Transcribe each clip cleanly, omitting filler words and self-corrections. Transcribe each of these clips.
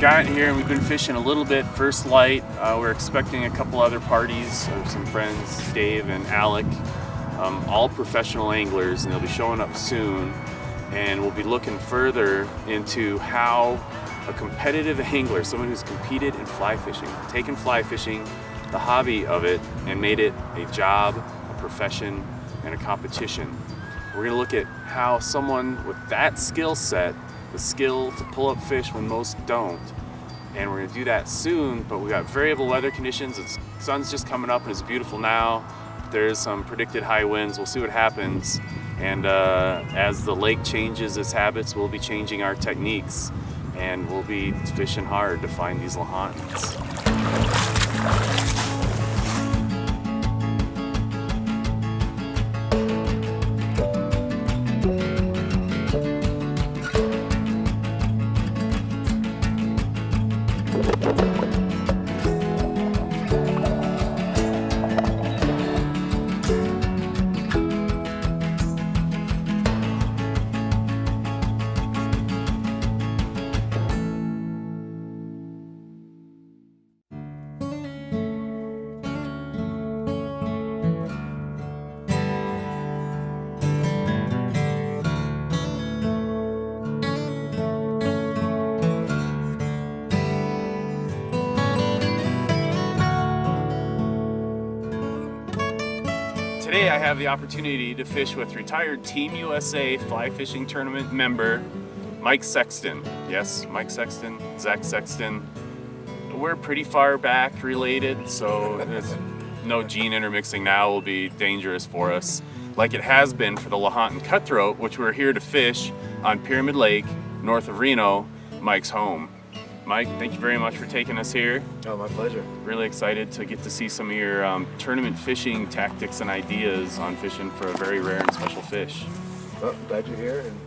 got here and we've been fishing a little bit first light. We're expecting a couple other parties, or some friends, Dave and Alec, all professional anglers, and they'll be showing up soon. And we'll be looking further into how a competitive angler, someone who's competed in fly fishing, taken fly fishing, the hobby of it, and made it a job, a profession, and a competition. We're gonna look at how someone with that skill set, the skill to pull up fish when most don't, and we're gonna do that soon, but we got variable weather conditions. The sun's just coming up and it's beautiful now. There's some predicted high winds. We'll see what happens. And as the lake changes its habits, we'll be changing our techniques, and we'll be fishing hard to find these Lahontans. Today I have the opportunity to fish with retired Team USA fly fishing tournament member Mike Sexton. Yes, Mike Sexton, Zach Sexton. We're pretty far back related, so there's no gene intermixing now will be dangerous for us, like it has been for the Lahontan cutthroat, which we're here to fish on Pyramid Lake, north of Reno, Mike's home. Mike, thank you very much for taking us here. Oh, my pleasure. Really excited to get to see some of your tournament fishing tactics and ideas on fishing for a very rare and special fish. Well, glad you're here, and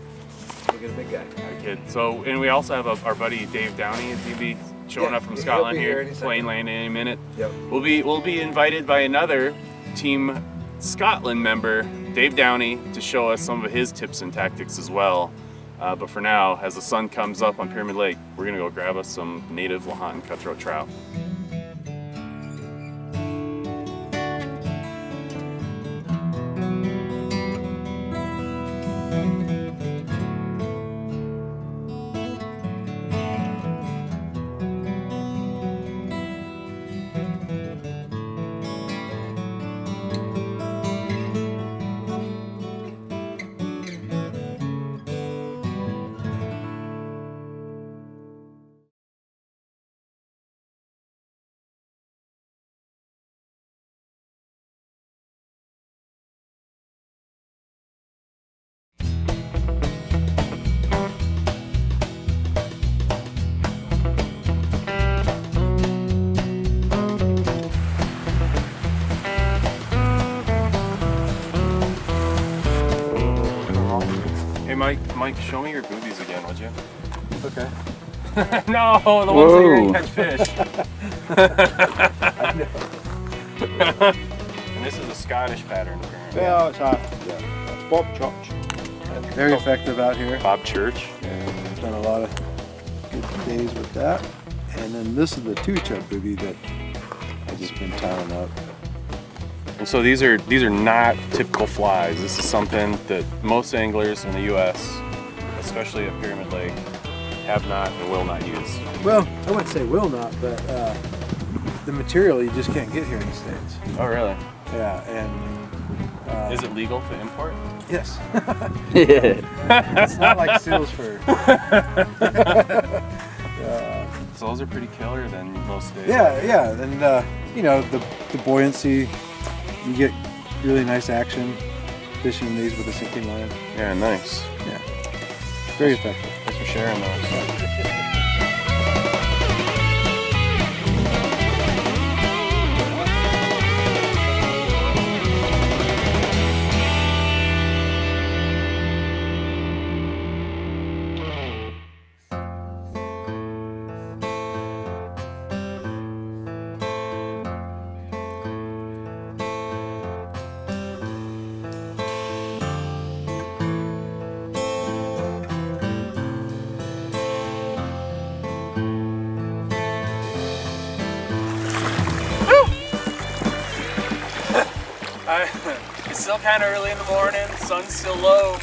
we'll get a big guy. Hi, kid. So, and we also have our buddy Dave Downey. Is he be showing up from Scotland here? Plane landing in a minute. Yep. We'll be invited by another Team Scotland member, Dave Downey, to show us some of his tips and tactics as well. But for now, as the sun comes up on Pyramid Lake, we're gonna go grab us some native Lahontan cutthroat trout. Mike, show me your boobies again, would you? Okay. No, the ones that you're gonna catch fish. And this is a Scottish pattern, apparently. Well, it's Bob Church. Very effective out here. Bob Church. Yeah, we've done a lot of good days with that. And then this is the 2-chub booby that I've just been tying up. And so these are not typical flies. This is something that most anglers in the U.S., especially at Pyramid Lake, have not and will not use. Well, I wouldn't say will not, but the material you just can't get here in the States. Oh, really? Yeah, and... is it legal to import? Yes. It's not like seals fur. So those are pretty killer then most days. Yeah, and you know, the buoyancy, you get really nice action fishing these with a sinking line. Yeah, nice. Yeah, very effective. Thanks for sharing those. It's still kind of early in the morning, sun's still low,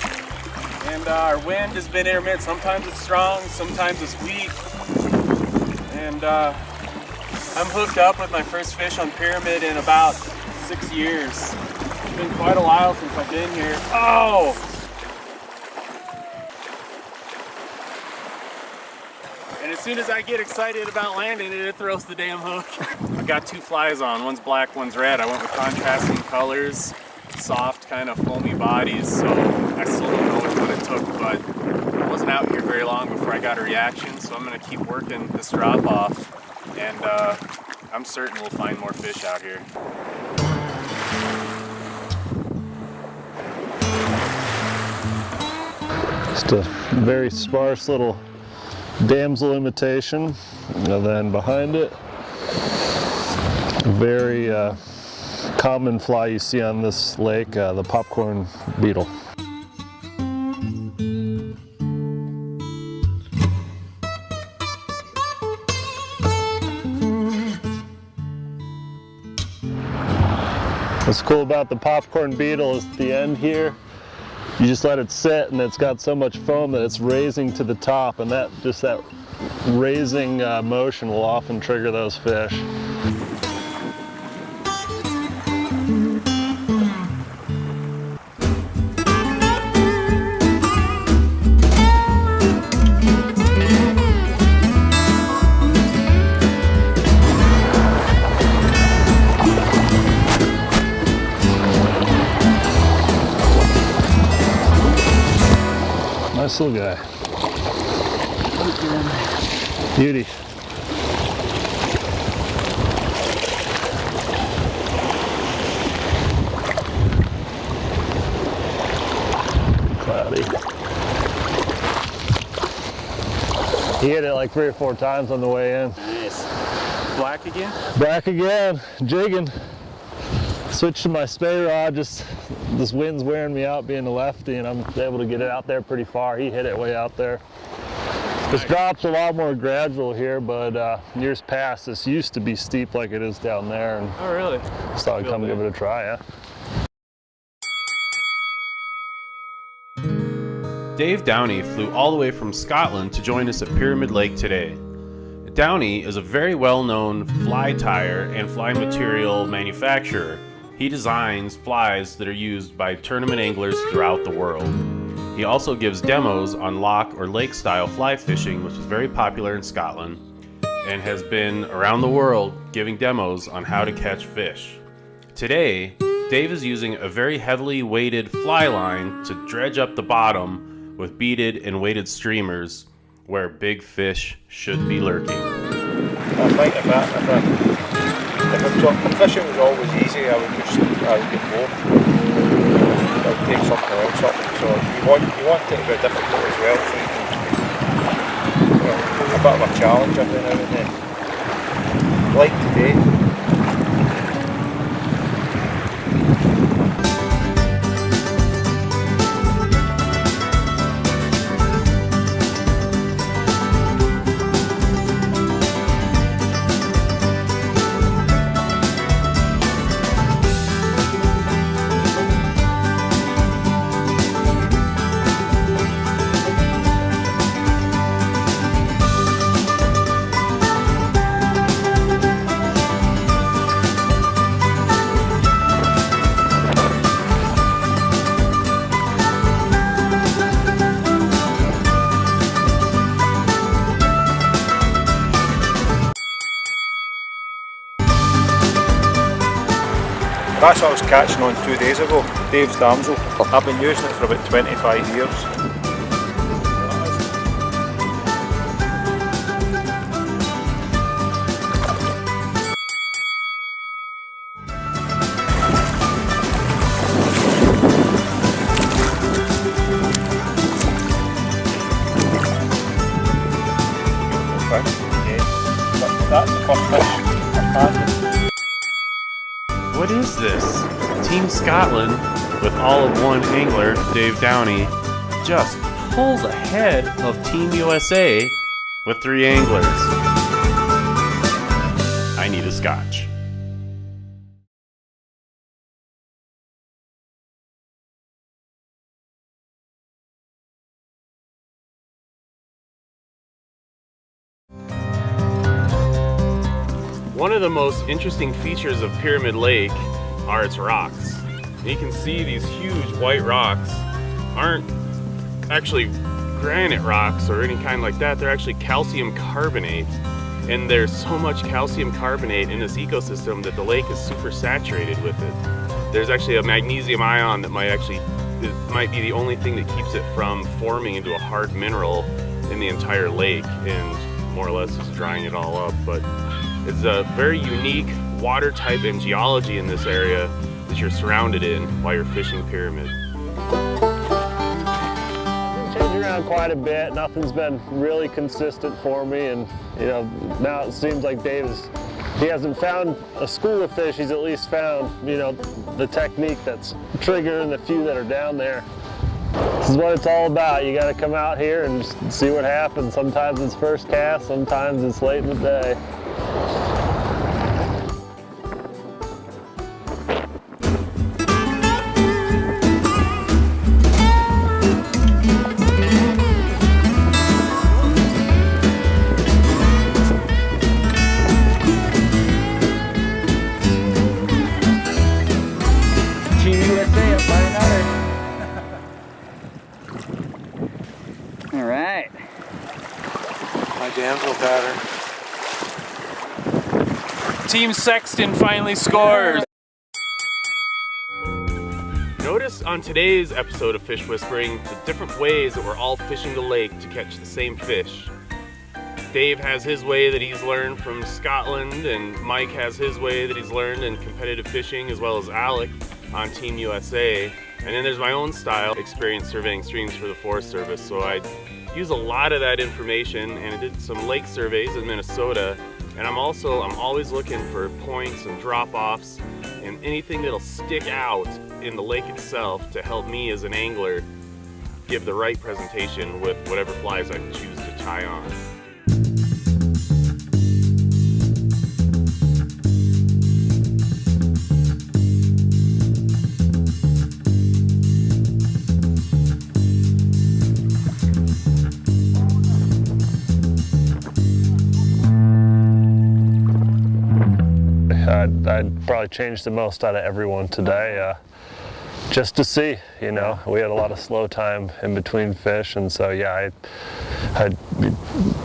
and our wind has been intermittent. Sometimes it's strong, sometimes it's weak, and I'm hooked up with my first fish on Pyramid in about 6 years. It's been quite a while since I've been here. Oh! And as soon as I get excited about landing it, it throws the damn hook. I got 2 flies on, one's black, one's red. I went with contrasting colors, soft kind of foamy bodies, so I still don't know what it took, but I wasn't out here very long before I got a reaction, so I'm gonna keep working this drop off, and I'm certain we'll find more fish out here. Just a very sparse little damsel imitation, and then behind it, a very common fly you see on this lake, the popcorn beetle. What's cool about the popcorn beetle is at the end here, you just let it sit and it's got so much foam that it's raising to the top, and that raising motion will often trigger those fish. Nice little guy. Beauty. Cloudy. He hit it like 3 or 4 times on the way in. Nice. Black again? Back again, jigging. Switched to my spay rod, just this wind's wearing me out being a lefty, and I'm able to get it out there pretty far. He hit it way out there. This drop's a lot more gradual here, but years past, this used to be steep like it is down there. And oh, really? just thought I'd come give it a try, yeah. Dave Downey flew all the way from Scotland to join us at Pyramid Lake today. Downey is a very well-known fly tire and fly material manufacturer. He designs flies that are used by tournament anglers throughout the world. He also gives demos on loch or lake-style fly fishing, which is very popular in Scotland, and has been around the world giving demos on how to catch fish. Today, Dave is using a very heavily weighted fly line to dredge up the bottom with beaded and weighted streamers where big fish should be lurking. I think if fishing was always easy, I would get bored. I would take something else up. So you want it to be difficult as well, so you can, a bit of a challenge every now and then. Like today. That's what I was catching on 2 days ago, Dave's damsel. I've been using it for about 25 years. That's the first fish I've had. What is this? Team Scotland, with all of one angler, Dave Downey, just pulls ahead of Team USA with 3 anglers. I need a scotch. One of the most interesting features of Pyramid Lake are its rocks. And you can see these huge white rocks aren't actually granite rocks or any kind like that. They're actually calcium carbonate. And there's so much calcium carbonate in this ecosystem that the lake is super saturated with it. There's actually a magnesium ion that might be the only thing that keeps it from forming into a hard mineral in the entire lake and more or less just drying it all up. But it's a very unique water type and geology in this area that you're surrounded in while you're fishing Pyramid. I've been changing around quite a bit. Nothing's been really consistent for me, and you know, now it seems like he hasn't found a school of fish. He's at least found, you know, the technique that's triggering the few that are down there. This is what it's all about. You got to come out here and just see what happens. Sometimes it's first cast, sometimes it's late in the day. Team USA up by another. All right. My damsel pattern. Team Sexton finally scores! Notice on today's episode of Fish Whispering the different ways that we're all fishing the lake to catch the same fish. Dave has his way that he's learned from Scotland, and Mike has his way that he's learned in competitive fishing, as well as Alec on Team USA. And then there's my own style, experience surveying streams for the Forest Service. So I use a lot of that information, and I did some lake surveys in Minnesota. And I'm always looking for points and drop-offs and anything that'll stick out in the lake itself to help me as an angler give the right presentation with whatever flies I choose to tie on. I'd probably change the most out of everyone today, just to see, you know. We had a lot of slow time in between fish, and so yeah, I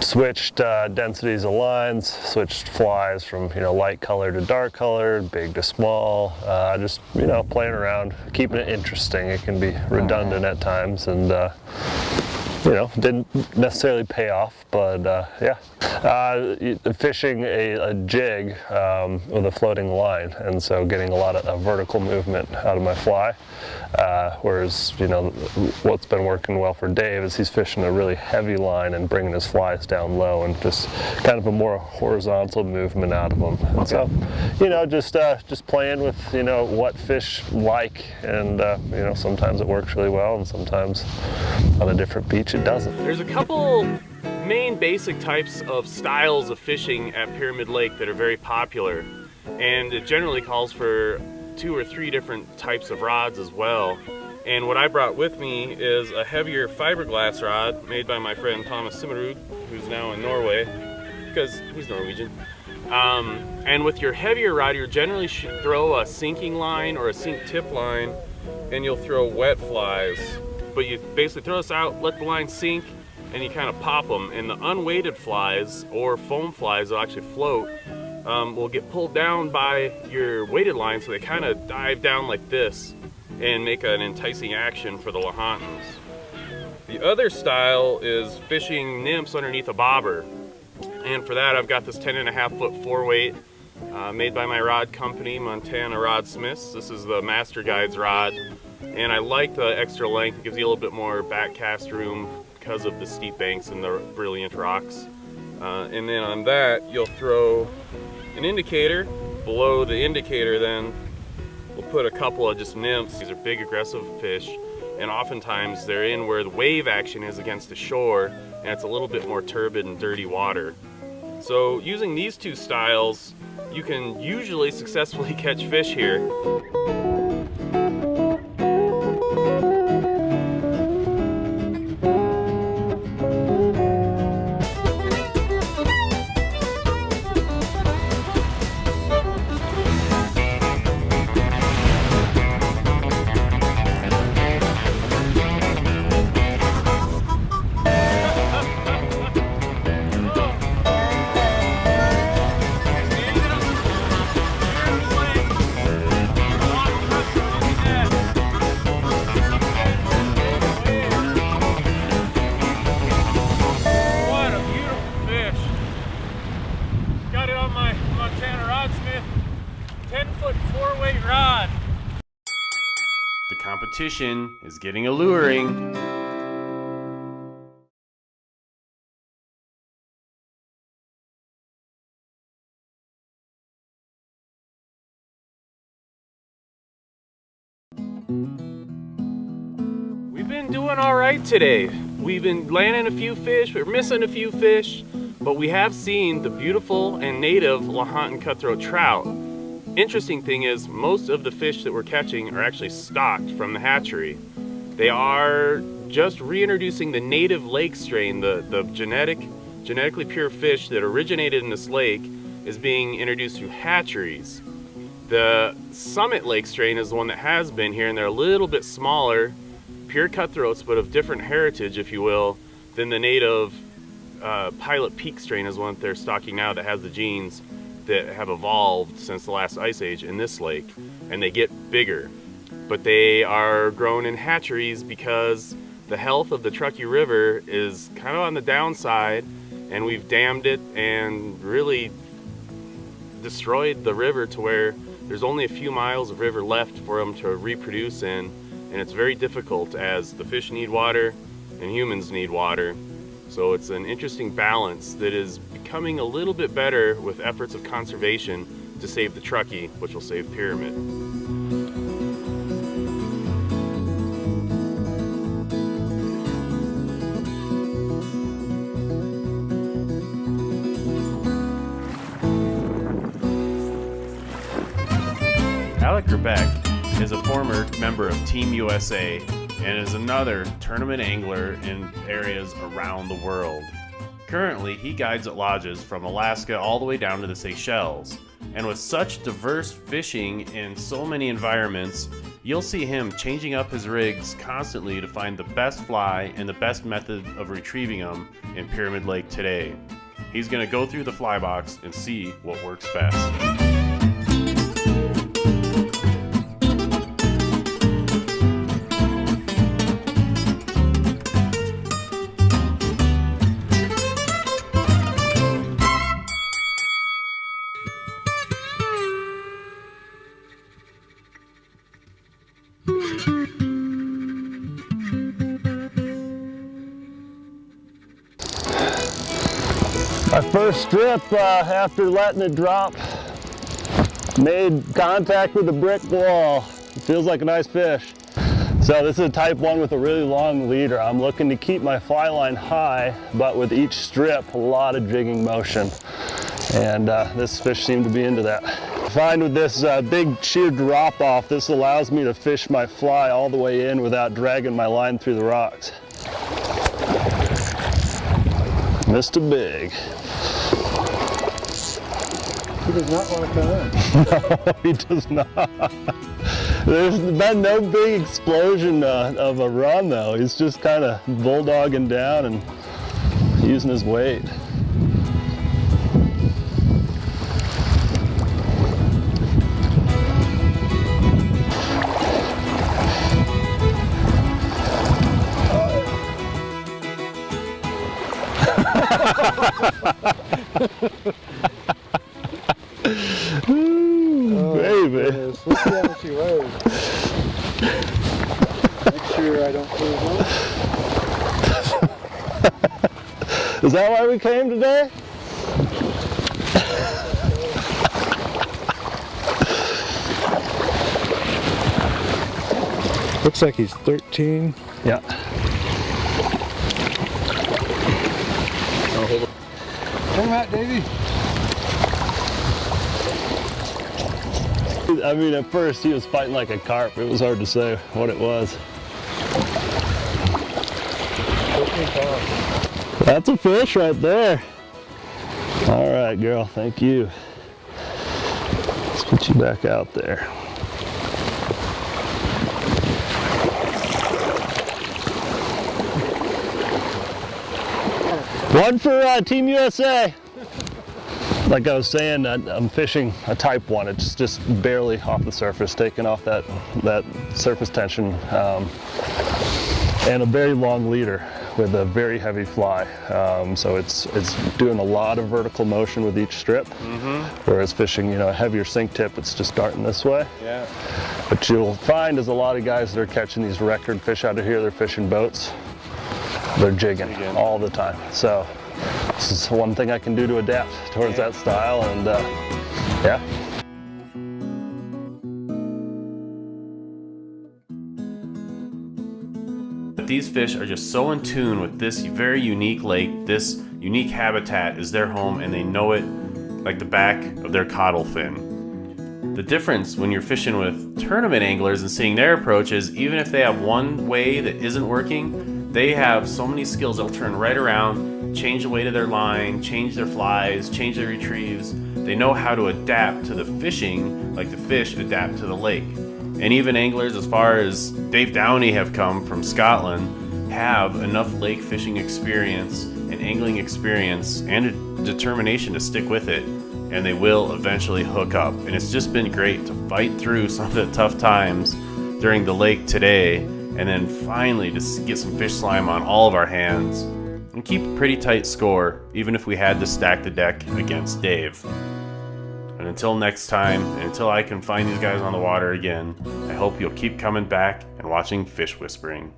switched densities of lines, switched flies from, you know, light color to dark color, big to small, just, you know, playing around, keeping it interesting. It can be redundant at times, and you know, didn't necessarily pay off, but yeah. Fishing a jig with a floating line, and so getting a lot of vertical movement out of my fly. Whereas, you know, what's been working well for Dave is he's fishing a really heavy line and bringing his flies down low and just kind of a more horizontal movement out of them. And so, you know, just playing with, you know, what fish like, and you know, sometimes it works really well, and sometimes on a different beach it doesn't. There's a couple main basic types of styles of fishing at Pyramid Lake that are very popular, and it generally calls for 2 or 3 different types of rods as well. And what I brought with me is a heavier fiberglass rod made by my friend Thomas Simmerud, who's now in Norway because he's Norwegian. And with your heavier rod, you generally should throw a sinking line or a sink tip line, and you'll throw wet flies. But you basically throw this out, let the line sink, and you kind of pop them. And the unweighted flies or foam flies that actually float will get pulled down by your weighted line, so they kind of dive down like this and make an enticing action for the Lahontans. The other style is fishing nymphs underneath a bobber. And for that, I've got this 10.5 foot 4-weight made by my rod company, Montana Rod Smiths. This is the Master Guides rod, and I like the extra length. It gives you a little bit more back cast room because of the steep banks and the brilliant rocks. And then on that, you'll throw an indicator. Below the indicator, then we'll put a couple of just nymphs. These are big aggressive fish, and oftentimes they're in where the wave action is against the shore, and it's a little bit more turbid and dirty water. So using these 2 styles, you can usually successfully catch fish here. competition is getting alluring. We've been doing all right today. We've been landing a few fish, we're missing a few fish, but we have seen the beautiful and native Lahontan cutthroat trout. Interesting thing is, most of the fish that we're catching are actually stocked from the hatchery. They are just reintroducing the native lake strain, the genetically pure fish that originated in this lake is being introduced through hatcheries. The Summit Lake strain is the one that has been here, and they're a little bit smaller, pure cutthroats, but of different heritage, if you will, than the native Pilot Peak strain is one that they're stocking now that has the genes that have evolved since the last ice age in this lake, and they get bigger. But they are grown in hatcheries because the health of the Truckee River is kind of on the downside, and we've dammed it and really destroyed the river to where there's only a few miles of river left for them to reproduce in, and it's very difficult as the fish need water and humans need water. So it's an interesting balance that is becoming a little bit better with efforts of conservation to save the Truckee, which will save Pyramid. Alec Gerbec is a former member of Team USA and is another tournament angler in areas around the world. Currently, he guides at lodges from Alaska all the way down to the Seychelles. And with such diverse fishing in so many environments, you'll see him changing up his rigs constantly to find the best fly and the best method of retrieving them in Pyramid Lake today. He's going to go through the fly box and see what works best. Our first strip, after letting it drop, made contact with the brick wall. It feels like a nice fish. So this is a type 1 with a really long leader. I'm looking to keep my fly line high, but with each strip, a lot of jigging motion. And this fish seemed to be into that. I find with this big sheer drop off, this allows me to fish my fly all the way in without dragging my line through the rocks. Mr. Big. He does not want to come in. No, he does not. There's been no big explosion of a run though. He's just kind of bulldogging down and using his weight. Ooh, baby. Goodness. Let's see how much he weighs. Make sure I don't lose one. Is that why we came today? Looks like he's 13. Yeah. Come out, Davey. I mean, at first he was fighting like a carp. It was hard to say what it was. That's a fish right there. All right, girl, thank you. Let's get you back out there. One for Team USA. Like I was saying, I'm fishing a type 1. It's just barely off the surface, taking off that surface tension, and a very long leader. with a very heavy fly. So it's doing a lot of vertical motion with each strip. Whereas fishing, a heavier sink tip, it's just darting this way. Yeah. What you'll find is a lot of guys that are catching these record fish out of here, they're fishing boats. They're jigging all the time. So this is one thing I can do to adapt towards that style, and yeah. These fish are just so in tune with this very unique lake. This unique habitat is their home, and they know it like the back of their caudal fin. The difference when you're fishing with tournament anglers and seeing their approaches, even if they have one way that isn't working, they have so many skills. They'll turn right around, change the weight of their line, change their flies, change their retrieves. They know how to adapt to the fishing like the fish adapt to the lake. And even anglers as far as Dave Downey have come from Scotland have enough lake fishing experience and angling experience and a determination to stick with it, and they will eventually hook up. And it's just been great to fight through some of the tough times during the lake today, and then finally to get some fish slime on all of our hands and keep a pretty tight score, even if we had to stack the deck against Dave. And until next time, and until I can find these guys on the water again, I hope you'll keep coming back and watching Fish Whispering.